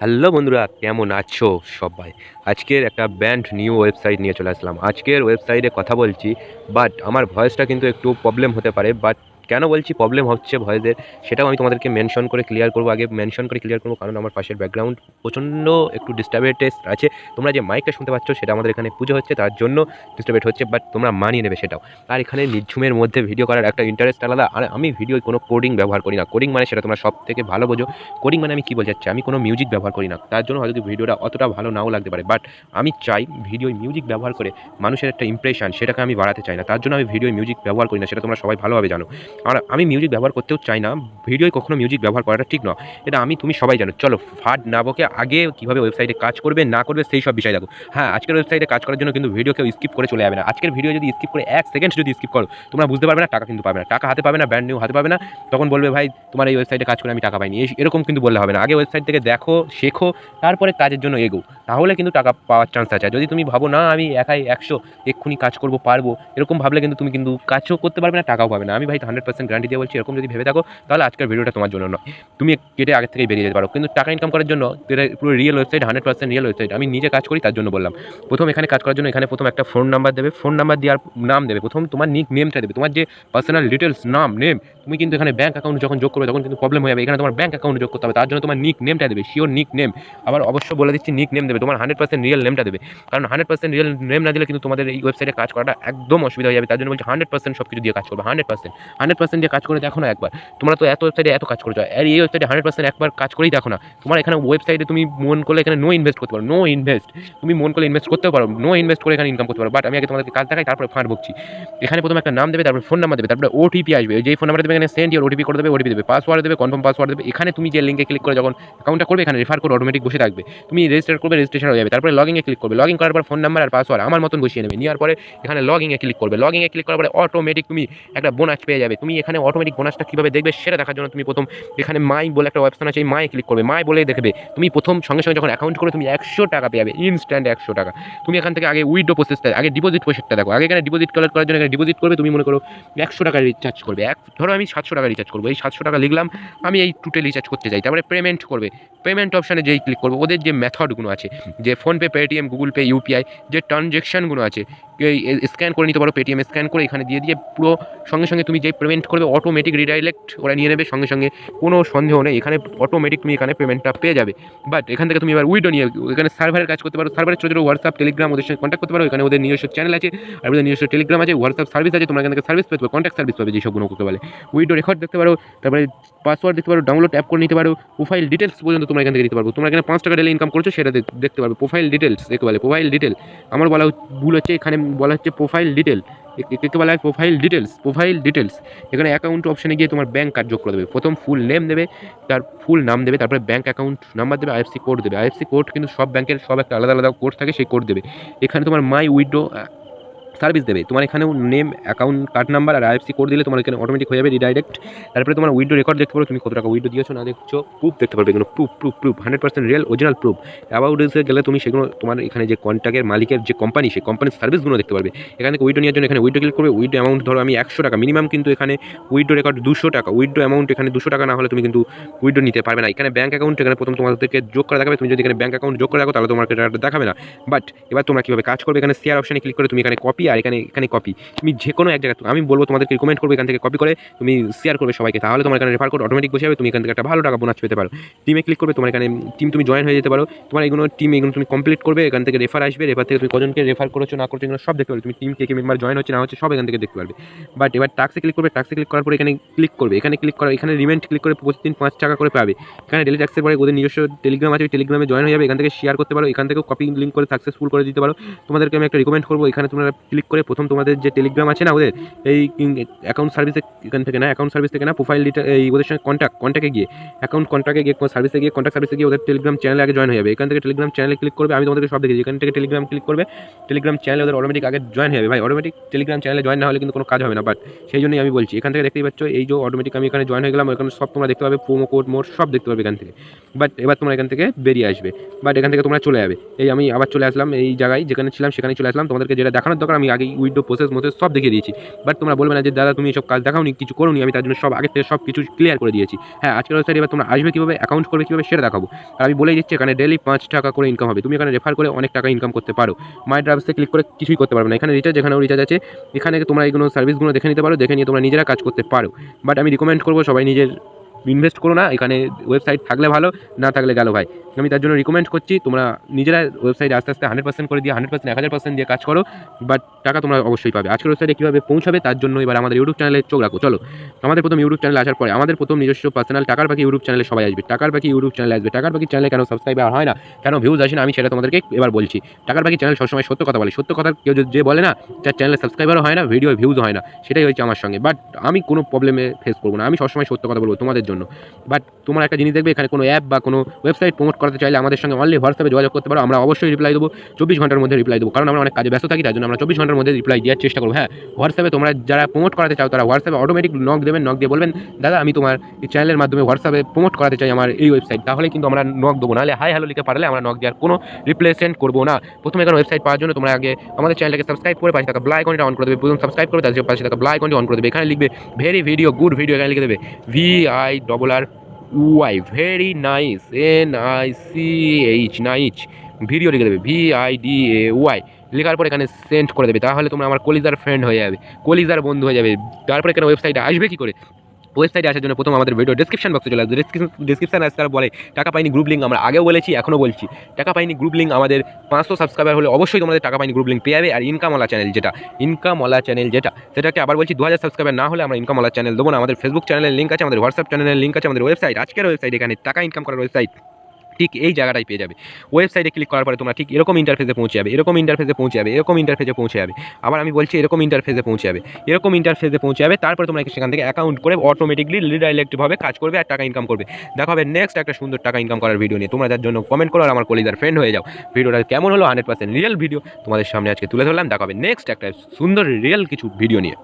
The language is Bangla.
হ্যালো বন্ধুরা, কেমন আছো সবাই? আজকের একটা ব্র্যান্ড নিউ ওয়েবসাইট নিয়ে চলে আসলাম। আজকের ওয়েবসাইটে কথা বলছি, বাট আমার ভয়েসটা কিন্তু একটু প্রবলেম হতে পারে। বাট কেন বলছি প্রবলেম হচ্ছে ভয়েসের, সেটাও আমি তোমাদেরকে মেনশন করে ক্লিয়ার করবো। আগে মেনশন করে ক্লিয়ার করবো কারণ আমার পাশের ব্যাকগ্রাউন্ড প্রচণ্ড একটু ডিস্টার্বেটেস আছে। তোমরা যে মাইকটা শুনতে পাচ্ছ সেটা আমাদের এখানে পুজো হচ্ছে, তার জন্য ডিস্টার্বেট হচ্ছে, বাট তোমরা মানিয়ে নেবে সেটাও। আর এখানে নিঝুমের মধ্যে ভিডিও করার একটা ইন্টারেস্ট আলাদা। আর আমি ভিডিও কোনো কোডিং ব্যবহার করি না। কোডিং মানে সেটা তোমরা সব থেকে ভালো বোঝো। কোডিং মানে আমি কী বোঝাচ্ছি, আমি কোনো মিউজিক ব্যবহার করি না, তার জন্য হয়তো ভিডিওটা অতটা ভালো নাও লাগতে পারে। বাট আমি চাই ভিডিও মিউজিক ব্যবহার করে মানুষের একটা ইমপ্রেশন সেটাকে আমি বাড়াতে চাই না, তার জন্য আমি ভিডিও মিউজিক ব্যবহার করি না, সেটা তোমরা সবাই ভালোভাবে জানো। আর আমি মিউজিক ব্যবহার করতেও চাই না, ভিডিওয় কখনো মিউজিক ব্যবহার করাটা ঠিক নয়, এটা তুমি সবাই জানো। চলো ফাট না বকে আগে কীভাবে ওয়েবসাইটে কাজ করবে না করবে সেই সব বিষয় দেখো। হ্যাঁ, আজকের ওয়েবসাইটে কাজ করার জন্য কিন্তু ভিডিও কেউ স্কিপ করে চলে যাবে না। আজকের ভিডিও যদি স্কিপ করে 1 সেকেন্ড যদি স্কিপ করো, তোমরা বুঝতে পারবে না, টাকা কিন্তু পাবে না, টাকা হাতে পাবে না, ব্র্যান্ড নিউ হাতে পাবে না। তখন বলবে ভাই তোমার এই ওয়েবসাইটে কাজ করে আমি টাকা পাইনি, এরকম কিন্তু বললে হবে না। আগে ওয়েবসাইট থেকে দেখো, শেখো, তারপরে কাজের জন্য এগো, তাহলে কিন্তু টাকা পাওয়ার চান্স আছে। যদি তুমি ভাবো না আমি একাই 100 এক্ষুনি কাজ করবো পারবো, এরকম ভাবলে কিন্তু তুমি কিন্তু কাজও করতে পারবে না, টাকাও পাবে না। আমি ভাই 100% গ্যারান্টি দিয়ে বলছি, এরকম যদি ভেবে থাকো তাহলে আজকের ভিডিওটা তোমার জন্য নয়। তুমি কেটে আগে থেকেই বেরিয়ে যেতে পারো। কিন্তু টাকা ইনকাম করার জন্য এটা পুরো রিয়েল ওয়েবসাইট, 100% রিয়েল ওয়েবসাইট। আমি নিজে কাজ করি তার জন্য বললাম। প্রথম এখানে কাজ করার জন্য এখানে প্রথম একটা ফোন নাম্বার দেবে, ফোন নাম্বার দেওয়ার নাম দেবে, প্রথম তোমার নিক নেমটা দেবে, তোমার যে পার্সোনাল ডিটেলস নাম নেম। তুমি কিন্তু এখানে ব্যাঙ্ক অ্যাকাউন্ট যখন যোগ করবে তখন কিন্তু প্রবলেম হয়ে যাবে, এখানে তোমার ব্যাঙ্ক অ্যাকাউন্ট যোগ করতে হবে, তার জন্য তোমার নিক নেমটা দেবে, শিওর নিক নেম। আবার অবশ্য বলে দিচ্ছি নিক নেম দেবে, তোমার 100% রিয়েল নেমটা দেবে, কারণ 100% রিয়েল নেম না দিলে কিন্তু তোমাদের এই ওয়েবসাইটে কাজ করাটা একদম অসুবিধা হয়ে যাবে। তার জন্য বলছি 100% সব কিছু দিয়ে কাজ করবে, 100% দিয়ে কাজ করে দেখো না একবার। তোমরা তো এত ওয়েবসাইটে এত কাজ করেছো, আর এই ওয়েবসাইটে 100% একবার কাজ করেই দেখো না। তোমার এখানে ওয়েবসাইটে তুমি মন করলে এখানে নো ইনভেস্ট করতে পারো, নো ইনভেস্ট। তুমি মন করলে ইনভেস্ট করতেও পারো, নো ইনভেস্ট করে এখানে ইনকাম করতে পারো। বাট আমি আগে তোমাদেরকে কাজ দেখাই, তারপরে ফাঁড় বকছি। এখানে প্রথমে একটা নাম দেবে, তারপরে ফোন নাম্বার দেবে, তারপরে ওটিপি আসবে, যেই ফোন নাম্বার দেবে এখানে সেন্ড ইওর ওটিপি করে দেবে, ওটিপি দেবে, পাসওয়ার্ড দেবে, কনফার্ম পাসওয়ার্ড দেবে। এখানে তুমি যে লিঙ্কে ক্লিক করে যখন অ্যাকাউন্টটা করবে, এখানে রেফার কোড অটোমেটিক বসে থাকবে, তুমি রেজিস্টার করবে, রেজিস্ট্রেশন হয়ে যাবে। তারপরে লগইনে ক্লিক করবে, লগইন করার পর ফোন নাম্বার আর পাসওয়ার্ড আমার মতন বসিয়ে নেবে, নেওয়ার পরে এখানে লগইনে ক্লিক করবে, লগইনে ক্লিক করার পরে অটোমেটিক তুমি একটা বোনাস পেয়ে যাবে। তুমি এখানে অটোমেটিক বোনাসটা কীভাবে দেখবে সেটা দেখার জন্য তুমি প্রথম এখানে মাই বলে একটা অপশন আছে, এই মায়ে ক্লিক করবে, মাই বলে দেখবে তুমি প্রথম সঙ্গে সঙ্গে যখন অ্যাকাউন্ট করে তুমি 100 টাকা পেয়ে যাবে, ইনস্ট্যান্ট 100 টাকা। তুমি এখান থেকে আগে উইথড্র প্রসেসটা, আগে ডিপোজিট প্রসেসটা দেখো। আগে এখানে ডিপোজিট কালেক্ট করার জন্য এখানে ডিপোজিট করবে, তুমি মনে করো 100 টাকা রিচার্জ করবে, ধরো আমি 700 টাকা রিচার্জ করবো, এই 700 টাকা লিখলাম, আমি এই টোটাল রিচার্জ করতে চাই। তারপরে পেমেন্ট করবে, পেমেন্ট অপশানে যেই ক্লিক করবে, ওদের যে মেথডগুলো আছে, যে PhonePe, Paytm, Google pay, UPI, যে ট্রানজ্যাকশানগুলো আছে, স্ক্যান করে নিতে পারো, পেটিএম স্ক্যান করে এখানে দিয়ে পুরো সঙ্গে সঙ্গে তুমি যে পেমেন্ট করবে অটোমেটিক রিডাইরেক্ট ওরা নিয়ে নেবে, সঙ্গে সঙ্গে কোনো সন্দেহ নেই, এখানে অটোমেটিক তুমি এখানে পেমেন্টটা পেয়ে যাবে। বাট এখান থেকে তুমি এবার উইডো নিয়ে এখানে সার্ভারের কাজ করতে পারো, সার্ভারের ছোটো ছোটো হোয়াটসঅ্যাপ, টেলিগ্রাম, ওদের সঙ্গে কন্ট্যাক্ট করতে পারো। এখানে ওদের নিজস্ব চ্যানেল আছে, আর ওদের নিজস্ব টেলিগ্রাম আছে, হোয়াটসঅ্যাপ সার্ভিস আছে, তোমরা এখান থেকে সার্ভিস পেতে পারো, কন্ট্যাক্ট সার্ভিস পাবে, যেসবগুলো করতে পারে। উইডো রেকর্ড দেখতে পারো, তারপরে পাসওয়ার্ড দেখতে পারো, ডাউনলোড অ্যাপ করে নিতে পারো, প্রোফাইল ডিটেলস পর্যন্ত তোমরা এখান থেকে দিতে পারবো। তোমরা এখানে 5 টাকা ডেলি ইনকাম করছো সেটা দেখতে পারবে। প্রোফাইল ডিটেলস দেখতে পারবে, প্রোফাইল ডিটেল আমার বলা ভুল হচ্ছে, এখানে বলা হচ্ছে প্রোফাইল ডিটেল, দেখতে বলা হয় প্রোফাইল ডিটেলস, প্রোফাইল ডিটেলস। এখানে অ্যাকাউন্ট অপশানে গিয়ে তোমার ব্যাঙ্ক কার্ড যোগ করে দেবে, প্রথম ফুল নেম দেবে, তার ফুল নাম দেবে, তারপরে ব্যাঙ্ক অ্যাকাউন্ট নাম্বার দেবে, আইএফসি কোড দেবে। আইএফসি কোড কিন্তু সব ব্যাঙ্কের সব একটা আলাদা আলাদা কোড থাকে, সেই কোড দেবে। এখানে তোমার মাই উইডো সার্ভিস দেবে, তোমার এখানেও নেম, অ্যাকাউন্ট, কার্ড নাম্বার আর আইএফসি কোড দিলে তোমার এখানে অটোমেটিক হয়ে যাবে রিডাইরেক্ট। তারপরে তোমার উইডো রেকর্ড দেখতে পারো, তুমি কত টাকা উইডো দিয়েছো না দেখছো, প্রুফ দেখতে পারবে, এগুলো proof 100% real original proof. About এসে গেলে তুমি সেগুলো তোমার এখানে যে কন্ট্যাক্টের মালিকের যে কোম্পানি, সেই কোম্পানির সার্ভিসগুলো দেখতে পারবে। এখান থেকে উইডো নেওয়ার জন্য এখানে উইডো ক্লিক করবে, উইডো অ্যামাউন্ট ধরো আমি 100 টাকা মিনিমাম, কিন্তু এখানে উইডো রেকর্ড 200 টাকা, উইডো অ্যামাউন্ট এখানে 200 টাকা না হলে তুমি কিন্তু উইডো নিতে পারবে না। এখানে ব্যাঙ্ক অ্যাকাউন্ট এখানে প্রথম তোমাদেরকে যোগ করে দেখাবে, তুমি যদি এখানে ব্যাঙ্ক অ্যাকাউন্ট যোগ করে রাখো তাহলে তোমাকে এটা দেখাবে না। বাট এবার তোমরা কীভাবে কাজ করবে, এখানে শেয়ার অপশানে ক্লিক করে তুমি এখানে কপি, আর এখানে কপি তুমি যে কোনো এক জায়গায়, আমি বলবো তোমাদেরকে রিকমেন্ড করবে এখান থেকে কপি করে তুমি শেয়ার করবে সবাইকে, তাহলে তোমার এখানে রেফার কোড অটোমেটিক বসে যাবে, তুমি এখান থেকে একটা ভালো টাকা বোনাস পেতে পারো। টিমে ক্লিক করবে, তোমার এখানে টিম তুমি জয়েন হয়ে যেতে পারো, তোমার এগুলো তুমি কমপ্লিট করবে, এখান থেকে রেফার আসবে, রেফার থেকে তুমি কজনকে রেফার করেছো না করছো এগুলো সব দেখতে পারবে, তুমি টিম কে মেম্বার জয়েন হচ্ছে না হচ্ছে সব এখান থেকে দেখতে পারবে। বাট এবার টাক্সে ক্লিক করবে, টাক্সে ক্লিক করার পরে এখানে ক্লিক করবে, এখানে ক্লিক করা, এখানে রিমেন্ট ক্লিক করে প্রতিদিন 5 টাকা করে পাবে। এখানে ডেলি ট্যাক্সের পরে ওদের নিজস্ব টেলিগ্রাম আছে, ওই টেলিগ্রামে জয়েন হয়ে যাবে, এখান থেকে শেয়ার করতে পারো, এখান থেকেও কপি লিঙ্ক করে সাকসেসফুল করে দিতে পারো। তোমাদেরকে আমি একটা রিকমেন্ড করবো, এখানে তোমরা ক্লিক করে প্রথম তোমাদের যে টেলিগ্রাম আছে না ওদের এই অ্যাকাউন্ট সার্ভিসে, এখান থেকে না অ্যাকাউন্ট সার্ভিস থেকে না প্রোফাইল ডিটেল, এই ওদের সঙ্গে কন্ট্যাক্টে গিয়ে অ্যাকাউন্ট কন্ট্যাক্টে গিয়ে সার্ভিসে গিয়ে কন্ট্যাক্ট সার্ভিসে গিয়ে ওদের টেলিগ্রাম চ্যানেলে আগে জয়েন হয়ে যাবে। এখান থেকে টেলিগ্রাম চ্যানেলে ক্লিক করবে, আমি তোমাদেরকে সব দেখেছি, এখান থেকে টেলিগ্রাম ক্লিক করবে, টেলিগ্রাম চ্যানেলে ওদের অটোমেটিক আগে জয়েন হয়ে যাবে। ভাই অটোমেটিক টেলিগ্রাম চ্যানেলে জয়েন না হলে কিন্তু কোনো কাজ হবে না, বাট সেই জন্যই আমি বলছি। এখান থেকে দেখতেই পাচ্ছ এই যে অটোমেটিক আমি এখানে জয়েন হয়ে গেলাম, এখানে সব তোমরা দেখতে পাবে, প্রোমো কোড মোড সব দেখতে পাবে এখান থেকে। বাট এবার তোমরা এখান থেকে বেরিয়ে আসবে, বাট এখান থেকে তোমরা চলে যাবে। এই আমি আবার চলে আসলাম এই জায়গায় যেখানে ছিলাম, সেখানে চলে আসলাম। তোমাদেরকে যেটা দেখানোর দরকার আমি আমি আগে উইথড্র প্রসেস মধ্যে সব দেখিয়ে দিয়েছি। বাট তোমরা বলবে না যে দাদা তুমি এসব কাজ দেখাওনি, কিছু করোনি, আমি তার জন্য সব আগের থেকে সব কিছু ক্লিয়ার করে দিয়েছি। হ্যাঁ, আজকের ওয়েবসাইটে এবার তোমরা আসবে কীভাবে, অ্যাকাউন্ট করবে কীভাবে সেটা দেখাবো। আর আমি বলেই দিচ্ছি এখানে ডেলি 5 টাকা করে ইনকাম হবে। তুমি এখানে রেফার করে অনেক টাকা ইনকাম করতে পারো। মাই ড্রাফটসে ক্লিক করে কিছুই করতে পারবে না। এখানে রিচার্জ, এখানেও রিচার্জ আছে। এখানে তোমরা এইগুলো সার্ভিসগুলো দেখে নিতে পারো, দেখে নিয়ে তোমরা নিজেরা কাজ করতে পারো। বাট আমি রিকমেন্ড করবো সবাই নিজের ইনভেস্ট করো না এখানে। ওয়েবসাইট থাকলে ভালো, না থাকলে গেল ভাই। আমি তার জন্য রিকমেন্ড করছি তোমরা নিজেরা ওয়েবসাইট আস্তে আস্তে 100% করে দিয়ে 100% 1000% দিয়ে কাজ করো, বাট টাকা তোমরা অবশ্যই পাবে। আজকের ওয়েবসাইটে কীভাবে পৌঁছাবে তার জন্য এবার আমাদের ইউটিউব চ্যানেলে চোখ রাখো। চলো, আমাদের প্রথম ইউটিউব চ্যানেলে আসার পরে আমাদের প্রথম নিজস্ব পার্সোনাল টাকার পাখি ইউটিউব চ্যানেলে সবাই আসবে। টাকার পাখি ইউটিউব চ্যানেলে আসবে। টাকার পাখি চ্যানেলে কেন সাবস্ক্রাইবার হয় না, কেন ভিউজ আসে না, আমি সেটা তোমাদেরকে এবার বলছি। টাকার পাখি চ্যানেল সবসময় সত্য কথা বলে। সত্য কথা কেউ যে বলে না, যার চ্যানেলে সাবস্ক্রাইবারও হয় না, ভিডিও ভিউজ হয় না, সেটাই হচ্ছে আমার সঙ্গে। বাট আমি কোনো প্রবলেমে ফেস করবো না, আমি সবসময় সত্য কথা বলবো তোমাদের জন্য। বাট তোমরা একটা জিনিস দেখবে, এখানে কোনো অ্যাপ বা কোনো ওয়েবসাইট প্রমোট করতে চাইলে আমাদের সঙ্গে অনলি হোয়াটসঅ্যাপে যোগাযোগ করতে পারো। আমরা অবশ্যই রিপ্লাই দেবো, 24 ঘন্টার মধ্যে রিপ্লাই দেবো, কারণ আমরা অনেক কাজে ব্যস্ত থাকি, তার জন্য আমরা 24 ঘন্টার মধ্যে রিপ্লাই দেওয়ার চেষ্টা করবো। হ্যাঁ, হোয়াটসঅ্যাপে তোমরা যারা প্রমোট করাতে চাও তারা হোয়াটসঅ্যাপে অটোমেটিক নক দেবেন। নক দিয়ে বলবেন দাদা আমি তোমার এই চ্যানেলের মাধ্যমে হোয়াটসঅ্যাপে প্রমোট করাতে চাই আমার এই ওয়েবসাইট, তাহলে কিন্তু আমরা নক দেবো। নাহলে হাই হ্যালো লিখে পারলে আমরা নক দেওয়ার কোনো রিপ্লেসেন্ট করবো না। প্রথমে এখানে ওয়েবসাইট পাওয়ার জন্য তোমরা আগে আমাদের চ্যানেলটাকে সাবস্ক্রাইব করে পাশে থাকা বেল আইকনটা অন করে দেবে। প্রথম সাবস্ক্রাইব করে তার পাশে থাকা বেল আইকনটি অন করে দেবে। এখানে লিখবে ভেরি ভিডিও গুড ভিডিও, এখানে লিখে দেবে VIRR UI, very nice, NICH, nice video লিখে দেবে VIDAY। লেখার পর এখানে সেন্ড করে দেবে, তাহলে তোমরা আমার কলিজার ফ্রেন্ড হয়ে যাবে, কলিজার বন্ধু হয়ে যাবে। তারপরে এখানে ওয়েবসাইটে আসবে কী করে, ওয়েবসাইটে আসার জন্য প্রথম আমাদের ভিডিও ডিসক্রিপশন বক্সে চলে আসবে। ডিসক্রিপশন আসতে তারা বলে টাকা পাইনি গ্রুপ লিঙ্ক, আমরা আগেও বলেছি এখনও বলছি, টাকা পাইনি গ্রুপ লিঙ্ক আমাদের 500 সাবস্ক্রাইবার হলে অবশ্যই তোমাদের টাকা পাইনি গ্রুপ লিঙ্ক পেয়ে যাবে। আর ইনকামওয়ালা চ্যানেল যেটা সেটাকে আবার বলছি 2000 সাবস্ক্রাইবার না হলে আমরা ইনকামওয়ালা চ্যানেল দেবো না। আমাদের ফেসবুক চ্যানেলের লিঙ্ক আছে, আমাদের হোয়াটসঅ্যাপ চ্যানেলের লিঙ্ক আছে, আমাদের ওয়েবসাইট, আজকের ওয়েবসাইট, এখানে টাকা ইনকাম করার ওয়েবসাইট ঠিক এই জায়গাটাই পেয়ে যাবে। ওয়েবসাইটে ক্লিক করার পরে তোমরা ঠিক এরকম ইন্টারফেসে পৌঁছে যাবে, এরকম ইন্টারফেসে পৌঁছে যাবে। আবার আমি বলছি এরকম ইন্টারফেসে পৌঁছে যাবে। তারপরে তোমরা সেখান থেকে অ্যাকাউন্ট করে অটোমেটিকলি রিডাইরেক্টভাবে কাজ করবে আর টাকা ইনকাম করবে। দেখা হবে নেক্সট একটা সুন্দর টাকা ইনকাম করার ভিডিও নিয়ে। তোমরা যার জন্য কমেন্ট করো আর আমার কলিজার ফ্রেন্ড হয়ে যাও। ভিডিওটা কেমন হলো 100% রিয়েল ভিডিও তোমাদের সামনে আজকে তুলে ধরলাম। দেখা হবে নেক্সট একটা সুন্দর রিয়েল কিছু ভিডিও নিয়ে।